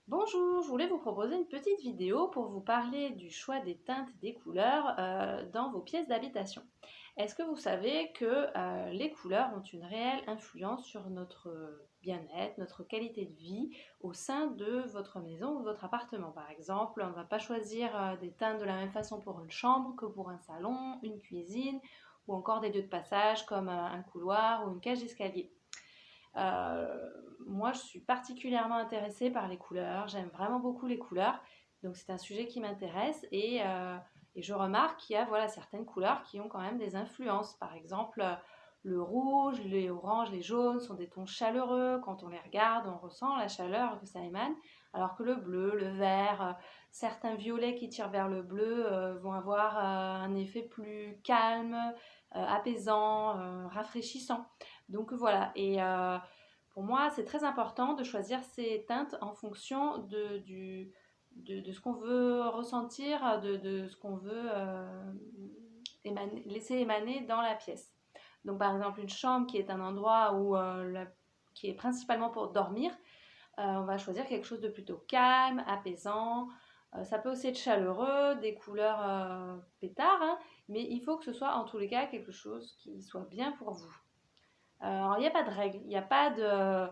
Bonjour, je voulais vous proposer une petite vidéo pour vous parler du choix des teintes et des couleurs dans vos pièces d'habitation. Est-ce que vous savez que les couleurs ont une réelle influence sur notre bien-être, notre qualité de vie au sein de votre maison ou de votre appartement? Par exemple, on ne va pas choisir des teintes de la même façon pour une chambre que pour un salon, une cuisine ou encore des lieux de passage comme un couloir ou une cage d'escalier. Moi, je suis particulièrement intéressée par les couleurs. J'aime vraiment beaucoup les couleurs. Donc, c'est un sujet qui m'intéresse et je remarque qu'il y a voilà, certaines couleurs qui ont quand même des influences. Par exemple, le rouge, les oranges, les jaunes sont des tons chaleureux. Quand on les regarde, on ressent la chaleur que ça émane. Alors que le bleu, le vert, certains violets qui tirent vers le bleu vont avoir un effet plus calme, apaisant, rafraîchissant. Donc voilà, pour moi, c'est très important de choisir ces teintes en fonction de ce qu'on veut ressentir, de ce qu'on veut laisser émaner dans la pièce. Donc par exemple, une chambre qui est un endroit qui est principalement pour dormir, on va choisir quelque chose de plutôt calme, apaisant. Ça peut aussi être chaleureux, des couleurs pétard, hein, mais il faut que ce soit en tous les cas quelque chose qui soit bien pour vous. Alors, il n'y a pas de règle, il n'y a pas de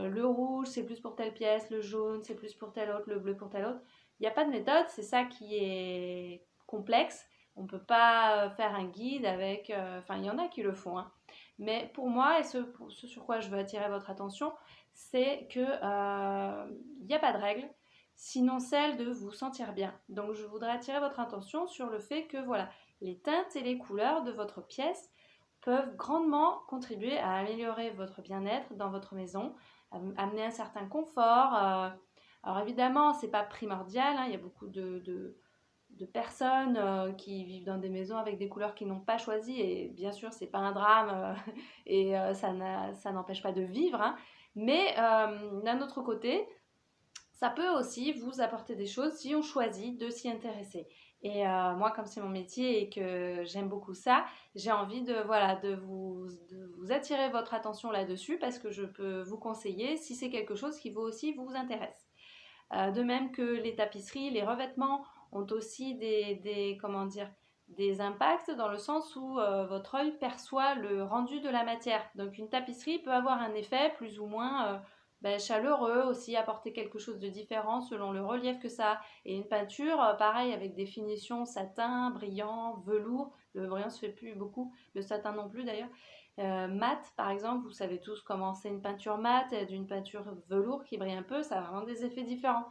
le rouge c'est plus pour telle pièce, le jaune c'est plus pour telle autre, le bleu pour telle autre. Il n'y a pas de méthode, c'est ça qui est complexe. On ne peut pas faire un guide avec. Enfin, il y en a qui le font, hein. Mais pour moi, et ce sur quoi je veux attirer votre attention, c'est que il n'y a pas de règle, sinon celle de vous sentir bien. Donc, je voudrais attirer votre attention sur le fait que voilà, les teintes et les couleurs de votre pièce peuvent grandement contribuer à améliorer votre bien-être dans votre maison, amener un certain confort. Alors évidemment, c'est pas primordial, hein, il y a beaucoup de personnes qui vivent dans des maisons avec des couleurs qu'ils n'ont pas choisies et bien sûr, c'est pas un drame et ça n'empêche pas de vivre, hein. Mais d'un autre côté, ça peut aussi vous apporter des choses si on choisit de s'y intéresser. Et moi, comme c'est mon métier et que j'aime beaucoup ça, j'ai envie voilà, de vous attirer votre attention là-dessus parce que je peux vous conseiller si c'est quelque chose qui vous aussi vous intéresse. De même que les tapisseries, les revêtements ont aussi comment dire, des impacts dans le sens où votre œil perçoit le rendu de la matière. Donc une tapisserie peut avoir un effet plus ou moins chaleureux, aussi apporter quelque chose de différent selon le relief que ça a. Et une peinture, pareil, avec des finitions satin, brillant, velours. Le brillant se fait plus beaucoup, le satin non plus d'ailleurs. Mat, par exemple, vous savez tous comment c'est une peinture mat et d'une peinture velours qui brille un peu, ça a vraiment des effets différents.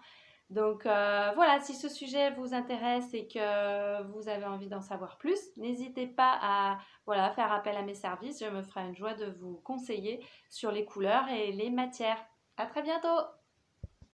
Donc voilà, si ce sujet vous intéresse et que vous avez envie d'en savoir plus, n'hésitez pas à voilà, faire appel à mes services. Je me ferai une joie de vous conseiller sur les couleurs et les matières. À très bientôt!